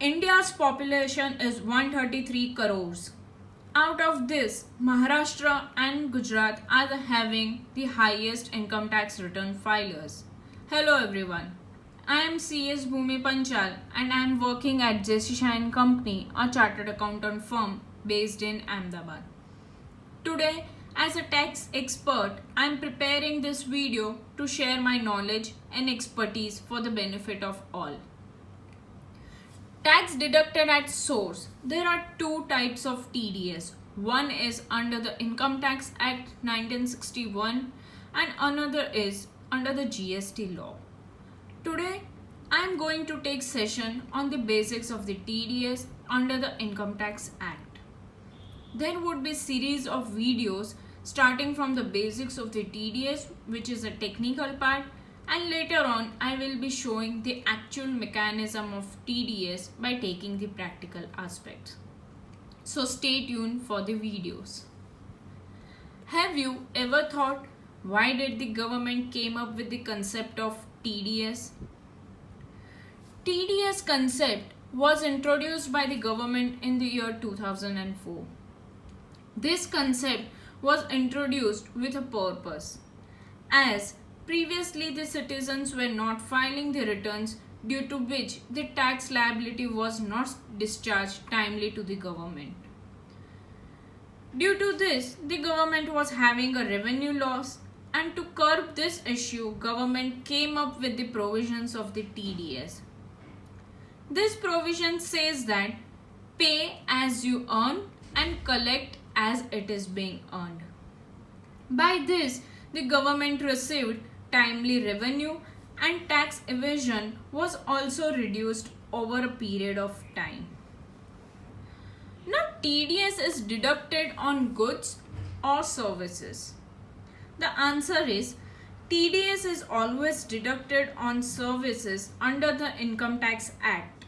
India's population is 133 crores. Out of this, Maharashtra and Gujarat are having the highest income tax return filers. Hello everyone. I am CS Bhumi Panchal and I am working at JC Shine Company, a chartered accountant firm based in Ahmedabad. Today, as a tax expert, I am preparing this video to share my knowledge and expertise for the benefit of all. Tax deducted at source. There are two types of TDS. One is under the Income Tax Act 1961 and another is under the GST law. Today, I am going to take session on the basics of the TDS under the Income Tax Act. There would be series of videos starting from the basics of the TDS, which is a technical part, and later on I will be showing the actual mechanism of TDS by taking the practical aspects. So stay tuned for the videos. Have you ever thought why did the government came up with the concept of TDS? TDS concept was introduced by the government in the year 2004. This concept was introduced with a purpose, as previously the citizens were not filing the returns, due to which the tax liability was not discharged timely to the government. Due to this, the government was having a revenue loss, and to curb this issue, government came up with the provisions of the TDS. This provision says that pay as you earn and collect as it is being earned. By this, the government received timely revenue and tax evasion was also reduced over a period of time. Now, TDS is deducted on goods or services. The answer is TDS is always deducted on services under the Income Tax Act.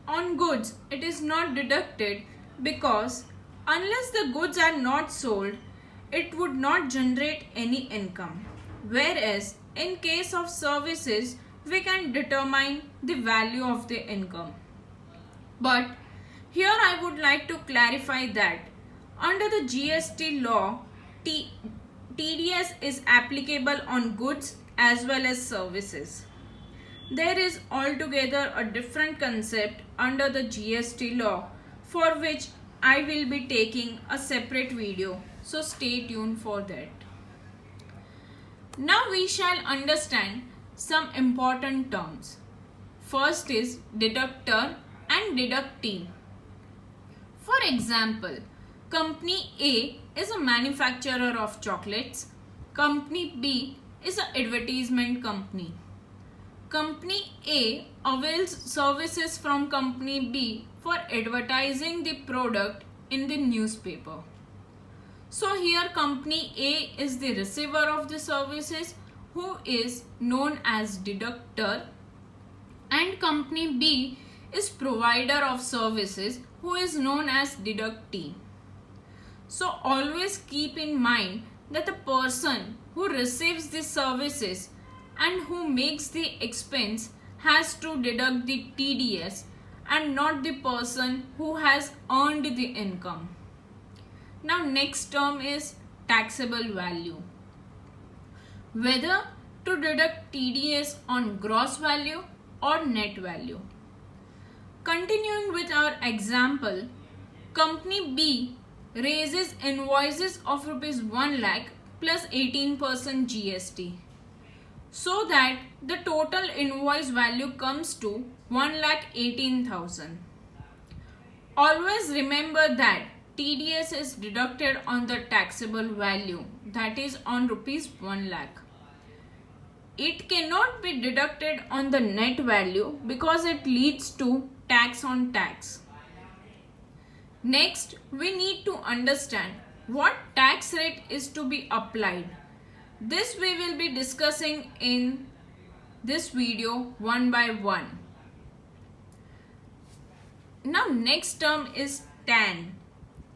On goods, it is not deducted because unless the goods are not sold, it would not generate any income. Whereas in case of services, we can determine the value of the income. But here I would like to clarify that under the GST law, TDS is applicable on goods as well as services. There is altogether a different concept under the GST law, for which I will be taking a separate video, so stay tuned for that. Now we shall understand some important terms. First is deductor and deductee. For example, Company A is a manufacturer of chocolates. Company B is an advertisement company. Company A avails services from Company B for advertising the product in the newspaper. So here Company A is the receiver of the services, who is known as deductor, and Company B is provider of services, who is known as deductee. So always keep in mind that the person who receives the services and who makes the expense has to deduct the TDS and not the person who has earned the income. Now next term is taxable value. Whether to deduct TDS on gross value or net value. Continuing with our example, Company B raises invoices of Rs 1 lakh plus 18% GST, so that the total invoice value comes to 1,18,000. Always remember that TDS is deducted on the taxable value, that is on Rs 1 lakh. It cannot be deducted on the net value because it leads to tax on tax. Next, we need to understand what tax rate is to be applied. This we will be discussing in this video one by one. Now next term is TAN.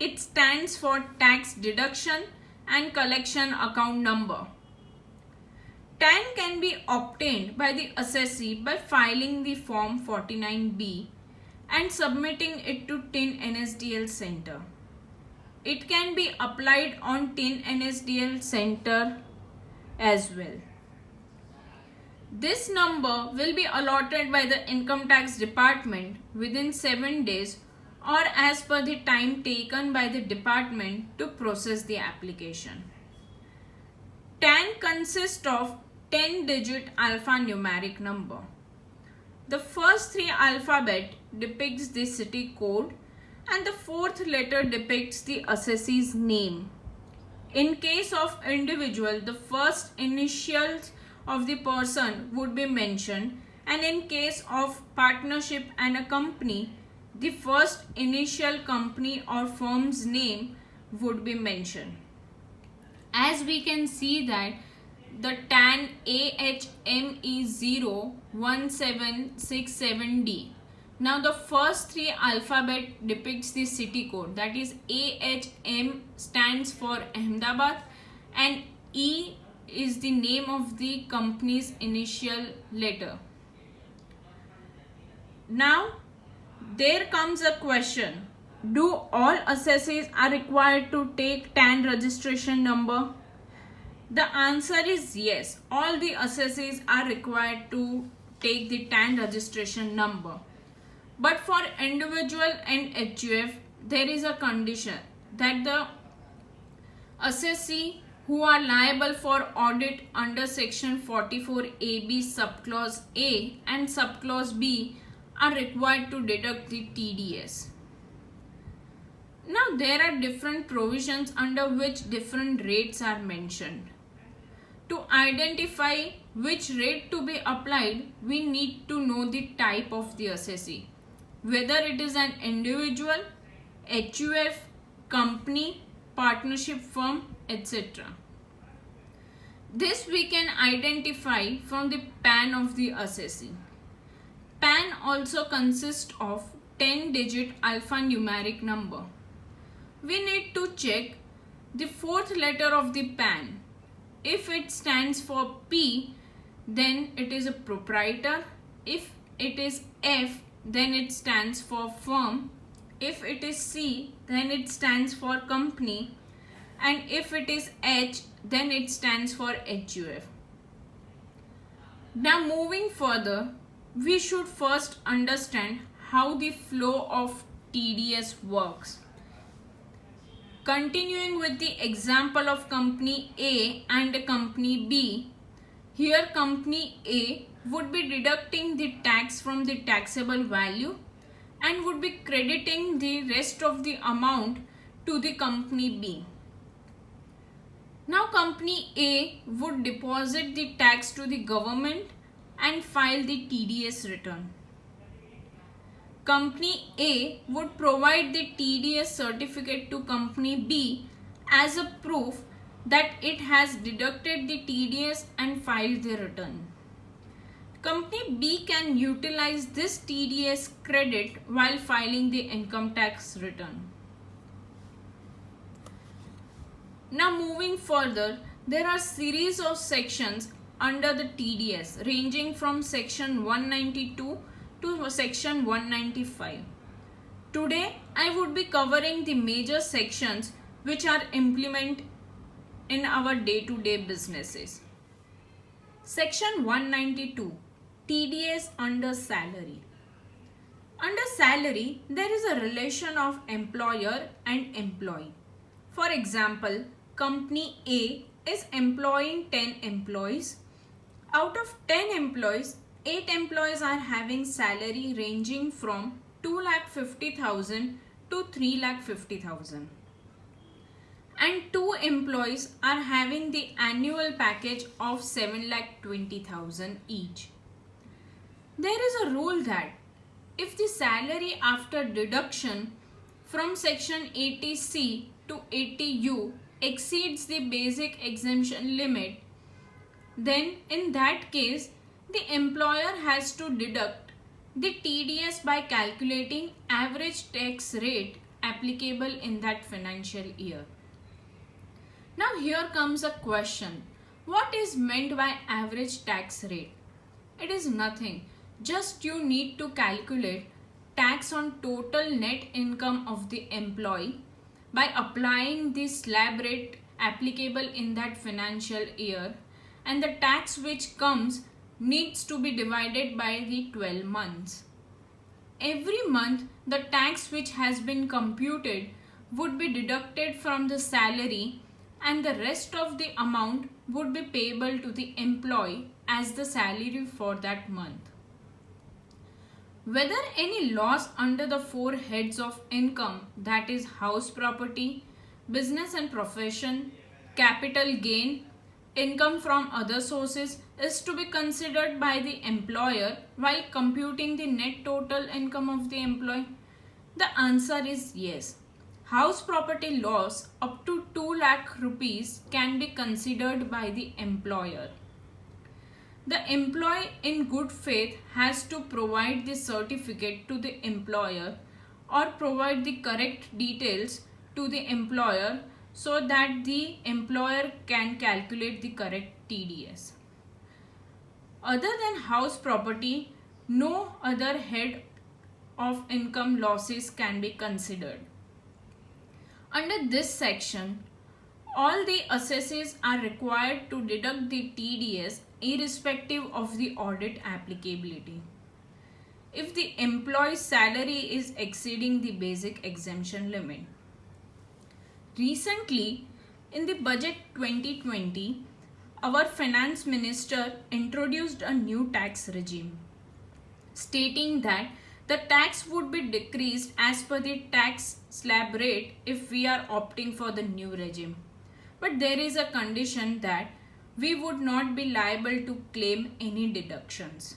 It stands for Tax Deduction and Collection Account Number. TAN can be obtained by the assessee by filing the Form 49B and submitting it to TIN NSDL center. It can be applied on TIN NSDL center as well. This number will be allotted by the Income Tax Department within 7 days or as per the time taken by the department to process the application. TAN consists of 10-digit alphanumeric number. The first 3 alphabet depicts the city code and the 4th letter depicts the assessee's name. In case of individual, the first initials of the person would be mentioned, and in case of partnership and a company, the first initial company or firm's name would be mentioned. As we can see that the TAN AHME01767D. Now the first 3 alphabet depicts the city code, that is AHM stands for Ahmedabad and E is the name of the company's initial letter. Now there comes a question. Do all assessees are required to take TAN registration number? The answer is yes. All the assessees are required to take the TAN registration number. But for individual and HUF, there is a condition that the assessee who are liable for audit under section 44AB subclause A and subclause B are required to deduct the TDS. Now there are different provisions under which different rates are mentioned. To identify which rate to be applied, we need to know the type of the assessee, whether it is an individual, HUF, company, partnership firm, etc. This we can identify from the PAN of the assessee. PAN also consists of 10-digit alphanumeric number. We need to check the 4th letter of the PAN. If it stands for P, then it is a proprietor. If it is F, then it stands for firm. If it is C, then it stands for company. And if it is H, then it stands for HUF. Now moving further, we should first understand how the flow of TDS works. Continuing with the example of company A and company B, here company A would be deducting the tax from the taxable value and would be crediting the rest of the amount to the company B. Now company A would deposit the tax to the government and file the TDS return. Company A would provide the TDS certificate to company B as a proof that it has deducted the TDS and filed the return. Company B can utilize this TDS credit while filing the income tax return. Now moving further, there are series of sections under the TDS ranging from section 192 to section 195. Today I would be covering the major sections which are implemented in our day-to-day businesses. Section 192, TDS under salary. Under salary, there is a relation of employer and employee. For example, company A is employing 10 employees. Out of 10 employees, 8 employees are having salary ranging from 2,50,000 to 3,50,000. And 2 employees are having the annual package of 7,20,000 each. There is a rule that if the salary after deduction from section 80C to 80U exceeds the basic exemption limit, then in that case the employer has to deduct the TDS by calculating average tax rate applicable in that financial year. Now here comes a question. What is meant by average tax rate? It is nothing. Just you need to calculate tax on total net income of the employee by applying the slab rate applicable in that financial year, and the tax which comes needs to be divided by the 12 months. Every month the tax which has been computed would be deducted from the salary, and the rest of the amount would be payable to the employee as the salary for that month. Whether any loss under the four heads of income, that is house property, business and profession, capital gain, income from other sources, is to be considered by the employer while computing the net total income of the employee? The answer is yes. House property loss up to 2 lakh rupees can be considered by the employer. The employee in good faith has to provide the certificate to the employer or provide the correct details to the employer so that the employer can calculate the correct TDS. Other than house property, no other head of income losses can be considered. Under this section, all the assessees are required to deduct the TDS irrespective of the audit applicability. If the employee's salary is exceeding the basic exemption limit. Recently, in the budget 2020, our finance minister introduced a new tax regime, stating that the tax would be decreased as per the tax slab rate if we are opting for the new regime. But there is a condition that we would not be liable to claim any deductions.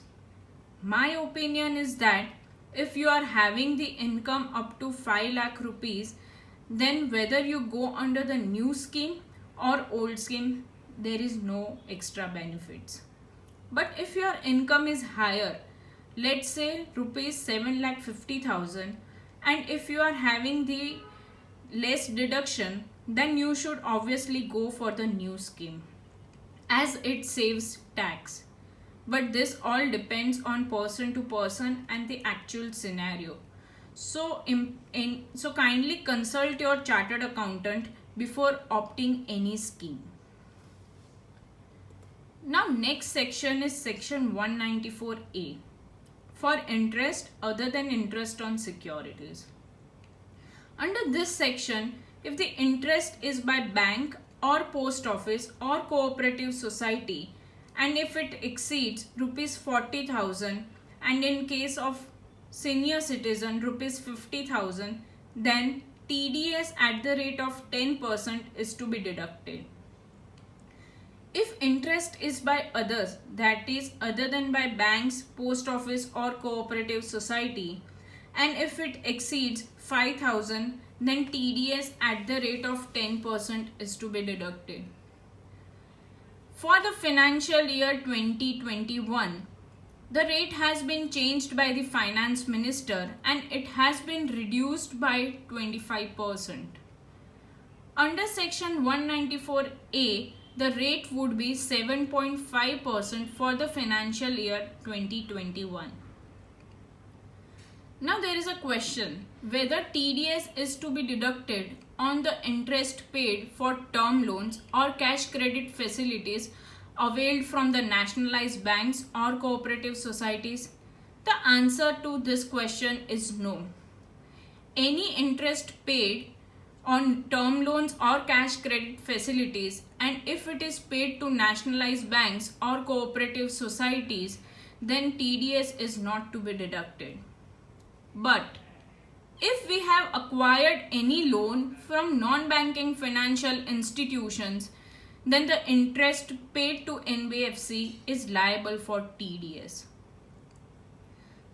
My opinion is that if you are having the income up to 5 lakh rupees, then whether you go under the new scheme or old scheme, there is no extra benefits. But if your income is higher, let's say rupees 7,50,000, and if you are having the less deduction, then you should obviously go for the new scheme as it saves tax. But this all depends on person to person and the actual scenario. So kindly consult your chartered accountant before opting any scheme. Now next section is section 194A for interest other than interest on securities. Under this section, if the interest is by bank or post office or cooperative society, and if it exceeds rupees 40,000, and in case of senior citizen rupees 50,000, then TDS at the rate of 10% is to be deducted. If interest is by others, that is other than by banks, post office or cooperative society, and if it exceeds 5,000, then TDS at the rate of 10% is to be deducted. For the financial year 2021, the rate has been changed by the finance minister and it has been reduced by 25%. Under section 194A, the rate would be 7.5% for the financial year 2021. Now there is a question whether TDS is to be deducted on the interest paid for term loans or cash credit facilities availed from the nationalized banks or cooperative societies. The answer to this question is no. Any interest paid on term loans or cash credit facilities, and if it is paid to nationalized banks or cooperative societies, then TDS is not to be deducted. But if we have acquired any loan from non-banking financial institutions, then the interest paid to NBFC is liable for TDS.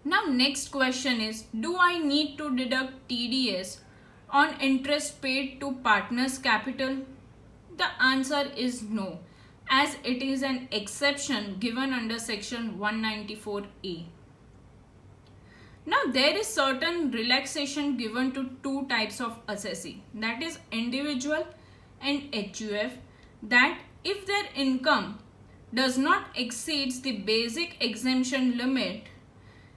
Now next question is, do I need to deduct TDS on interest paid to partners' capital? The answer is no, as it is an exception given under section 194A. Now there is certain relaxation given to two types of assessee, that is individual and HUF, that if their income does not exceed the basic exemption limit,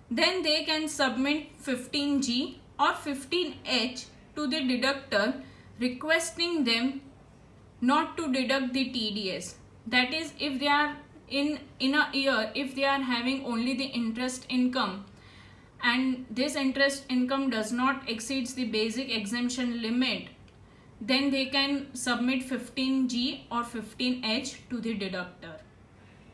then they can submit 15G or 15H to the deductor requesting them not to deduct the TDS. That is, if they are in a year, if they are having only the interest income and this interest income does not exceeds the basic exemption limit, then they can submit 15G or 15H to the deductor.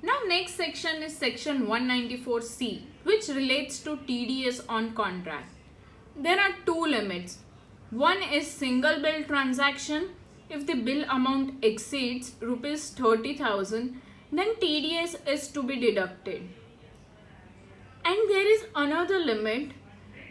Now next section is section 194C, which relates to TDS on contract. There are two limits. One is single bill transaction. If the bill amount exceeds rupees 30,000, then TDS is to be deducted. And there is another limit,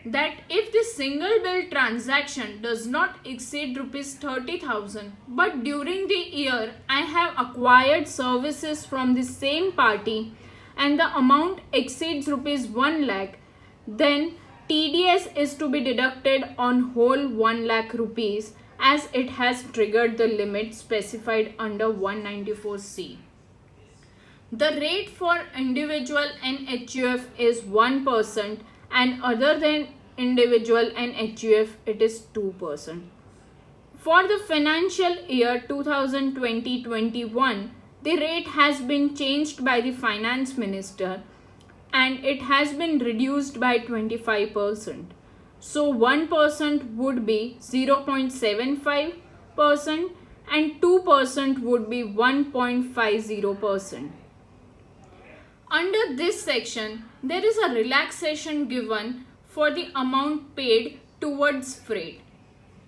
that if the single bill transaction does not exceed rupees 30,000, but during the year I have acquired services from the same party and the amount exceeds rupees 1 lakh, then TDS is to be deducted on whole 1 lakh rupees, as it has triggered the limit specified under 194C. The rate for individual and HUF is 1%, and other than individual and HUF it is 2%. For the financial year 2020-21, the rate has been changed by the finance minister and it has been reduced by 25%. So 1% would be 0.75% and 2% would be 1.50%. Under this section, there is a relaxation given for the amount paid towards freight.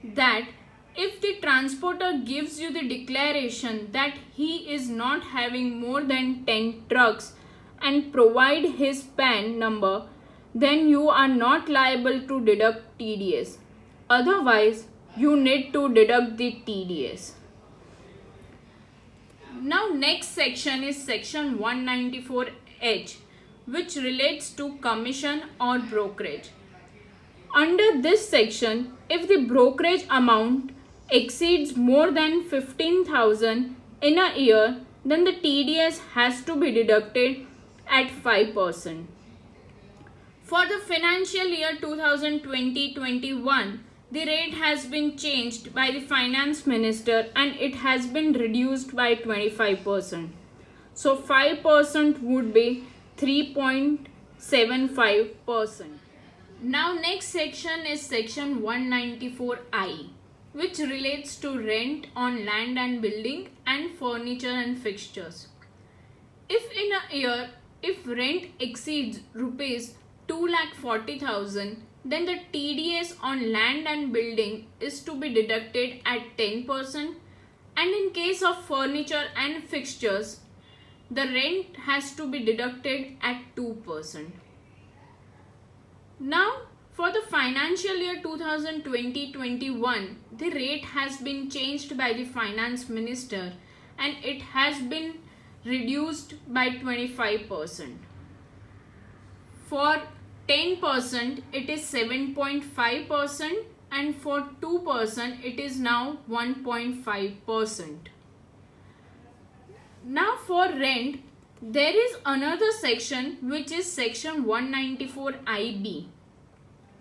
That if the transporter gives you the declaration that he is not having more than 10 trucks and provide his PAN number, then you are not liable to deduct TDS. Otherwise, you need to deduct the TDS. Now next section is section 194H, which relates to commission or brokerage. Under this section, if the brokerage amount exceeds more than 15,000 in a year, then the TDS has to be deducted at 5%. For the financial year 2020-21, the rate has been changed by the finance minister and it has been reduced by 25%. So 5% would be 3.75%. Now next section is section 194I, which relates to rent on land and building and furniture and fixtures. If in a year, if rent exceeds rupees 2,40,000, then the TDS on land and building is to be deducted at 10%, and in case of furniture and fixtures, the rent has to be deducted at 2%. Now, for the financial year 2020-21, the rate has been changed by the finance minister and it has been reduced by 25%. For 10% it is 7.5% and for 2% it is now 1.5%. Now for rent, there is another section which is section 194IB.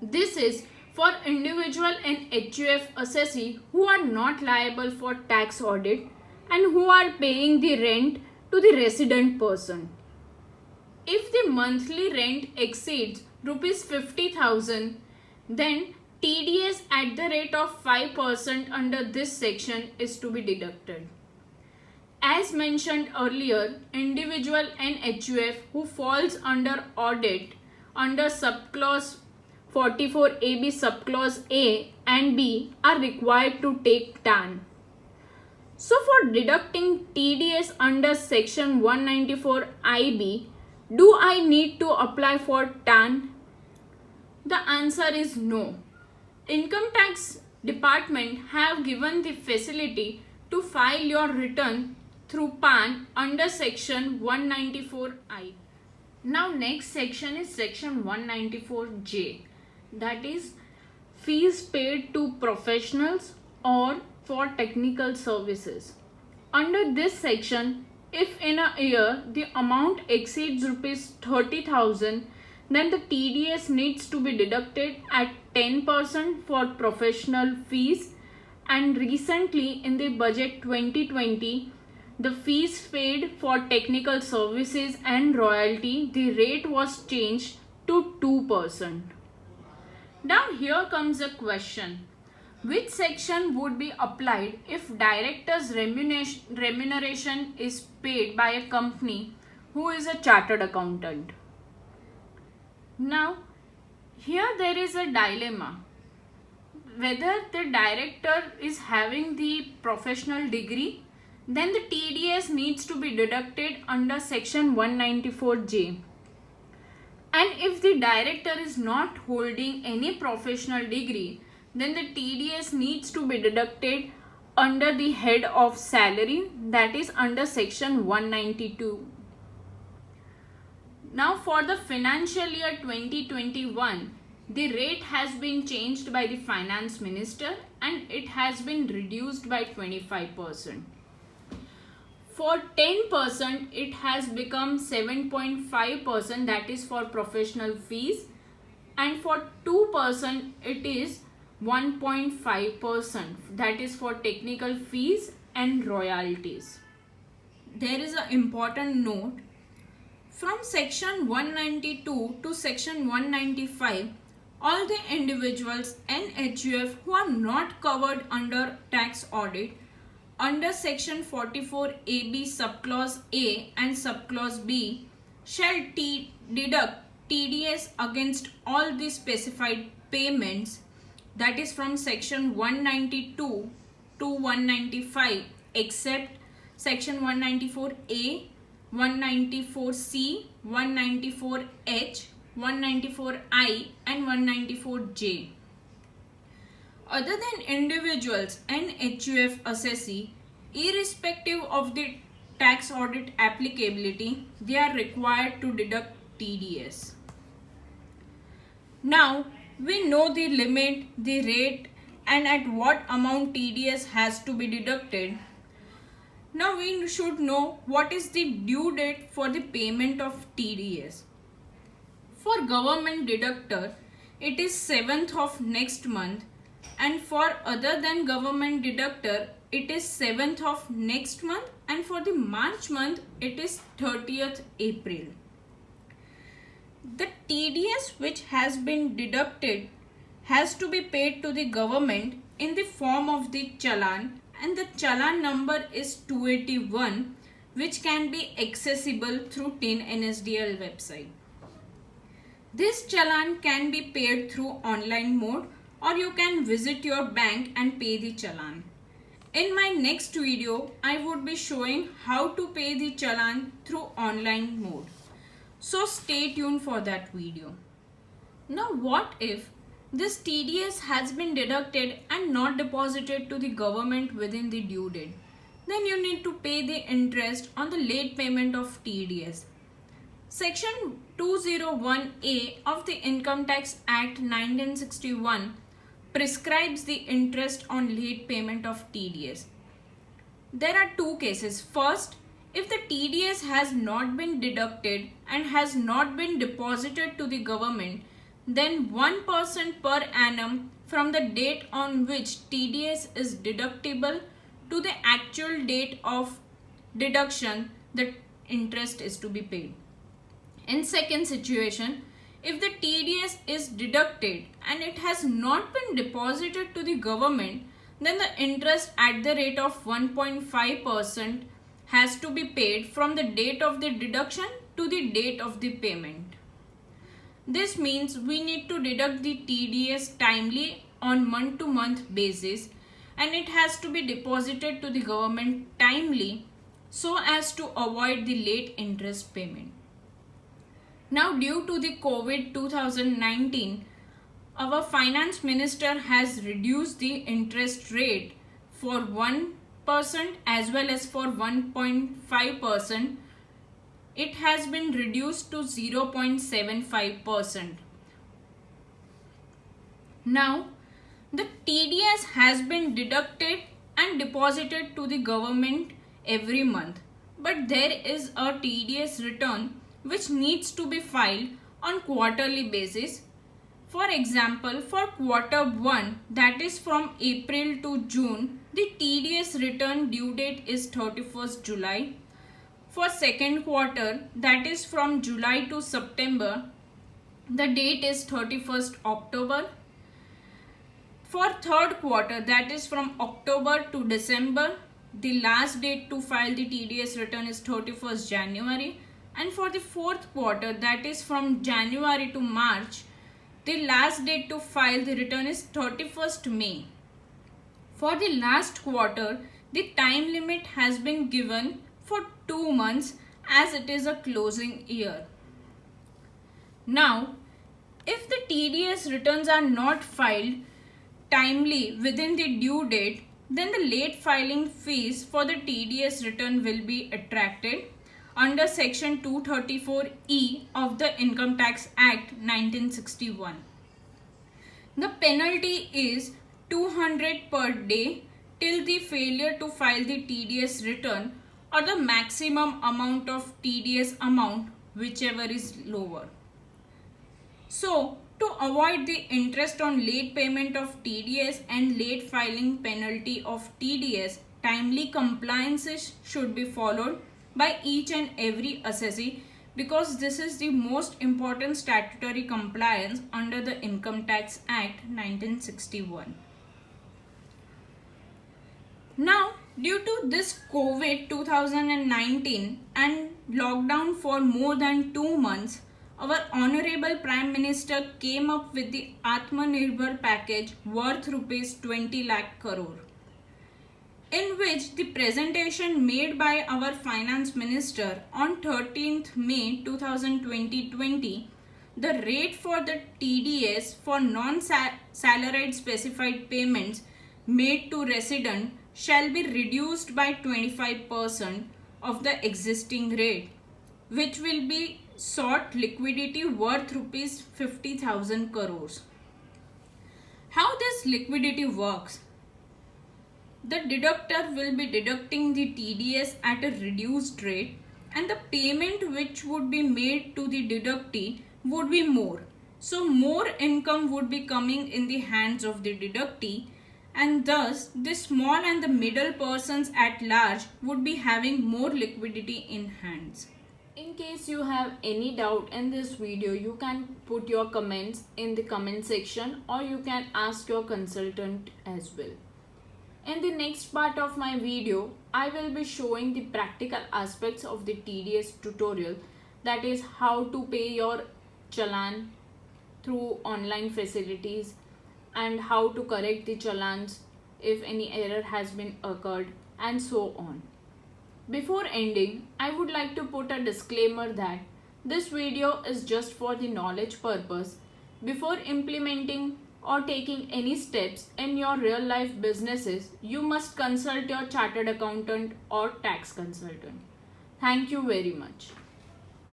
This is for individual and HUF assessee who are not liable for tax audit and who are paying the rent to the resident person. If the monthly rent exceeds rupees 50,000, then TDS at the rate of 5% under this section is to be deducted. As mentioned earlier, individual and HUF who falls under audit under subclause 44AB subclause A and B are required to take TAN. So for deducting TDS under section 194IB, do I need to apply for TAN? The answer is no. Income tax department have given the facility to file your return through PAN under section 194I. Now next section is section 194J, that is fees paid to professionals or for technical services. Under this section, if in a year the amount exceeds rupees 30,000, then the TDS needs to be deducted at 10% for professional fees. And recently in the budget 2020, the fees paid for technical services and royalty, the rate was changed to 2%. Now here comes a question. Which section would be applied if director's remuneration is paid by a company who is a chartered accountant? Now, here there is a dilemma. Whether the director is having the professional degree, then the TDS needs to be deducted under section 194J. And if the director is not holding any professional degree, then the TDS needs to be deducted under the head of salary, that is under section 192. Now for the financial year 2021, the rate has been changed by the finance minister and it has been reduced by 25%. For 10%, it has become 7.5%, that is for professional fees, and for 2%, it is 1.5%, that is for technical fees and royalties. There is an important note. From section 192 to section 195, all the individuals NHUF who are not covered under tax audit under section 44 AB subclause A and subclause B shall deduct TDS against all the specified payments, that is from section 192 to 195, except section 194A, 194C, 194H, 194I and 194J. Other than individuals and HUF assessee, irrespective of the tax audit applicability, they are required to deduct TDS. Now, we know the limit, the rate and at what amount TDS has to be deducted. Now we should know what is the due date for the payment of TDS. For government deductor, it is 7th of next month, and for other than government deductor, it is 7th of next month, and for the March month, it is 30th April. The TDS which has been deducted has to be paid to the government in the form of the challan, and the challan number is 281, which can be accessible through TIN NSDL website. This challan can be paid through online mode, or you can visit your bank and pay the challan. In my next video, I would be showing how to pay the challan through online mode. So stay tuned for that video. Now what if this TDS has been deducted and not deposited to the government within the due date? Then you need to pay the interest on the late payment of TDS. Section 201A of the Income Tax Act 1961 prescribes the interest on late payment of TDS. There are two cases. First, if the TDS has not been deducted and has not been deposited to the government, then 1% per annum from the date on which TDS is deductible to the actual date of deduction, the interest is to be paid. In second situation, if the TDS is deducted and it has not been deposited to the government, then the interest at the rate of 1.5% has to be paid from the date of the deduction to the date of the payment. This means we need to deduct the TDS timely on month-to-month basis, and it has to be deposited to the government timely so as to avoid the late interest payment. Now, due to the COVID 2019, our finance minister has reduced the interest rate for 1% as well as for 1.5%. It has been reduced to 0.75%. Now, the TDS has been deducted and deposited to the government every month, but there is a TDS return which needs to be filed on quarterly basis. For example, for quarter 1, that is from April to June, the TDS return due date is 31st July. For second quarter, that is from July to September, the date is 31st October. For third quarter, that is from October to December, the last date to file the TDS return is 31st January. And for the fourth quarter, that is from January to March, the last date to file the return is 31st May. For the last quarter, the time limit has been given for 2 months as it is a closing year. Now, if the TDS returns are not filed timely within the due date, then the late filing fees for the TDS return will be attracted under section 234E of the Income Tax Act 1961. The penalty is 200 per day till the failure to file the TDS return or the maximum amount of TDS amount, whichever is lower. So, to avoid the interest on late payment of TDS and late filing penalty of TDS, timely compliances should be followed by each and every assessee, because this is the most important statutory compliance under the Income Tax Act 1961. Now, due to this COVID 2019 and lockdown for more than 2 months, our Honorable Prime Minister came up with the Atmanirbhar package worth rupees 20 lakh crore, in which the presentation made by our Finance Minister on 13th May 2020, the rate for the TDS for non-salaried specified payments made to resident shall be reduced by 25% of the existing rate, which will be sought liquidity worth rupees 50,000 crores. How this liquidity works? The deductor will be deducting the TDS at a reduced rate, and the payment which would be made to the deductee would be more. So more income would be coming in the hands of the deductee, and thus the small and the middle persons at large would be having more liquidity in hands. In case you have any doubt in this video, you can put your comments in the comment section, or you can ask your consultant as well. In the next part of my video, I will be showing the practical aspects of the TDS tutorial, that is how to pay your challan through online facilities and how to correct the challans if any error has been occurred, and so on. Before ending, I would like to put a disclaimer that this video is just for the knowledge purpose. Before implementing or taking any steps in your real life businesses, you must consult your chartered accountant or tax consultant. Thank you very much.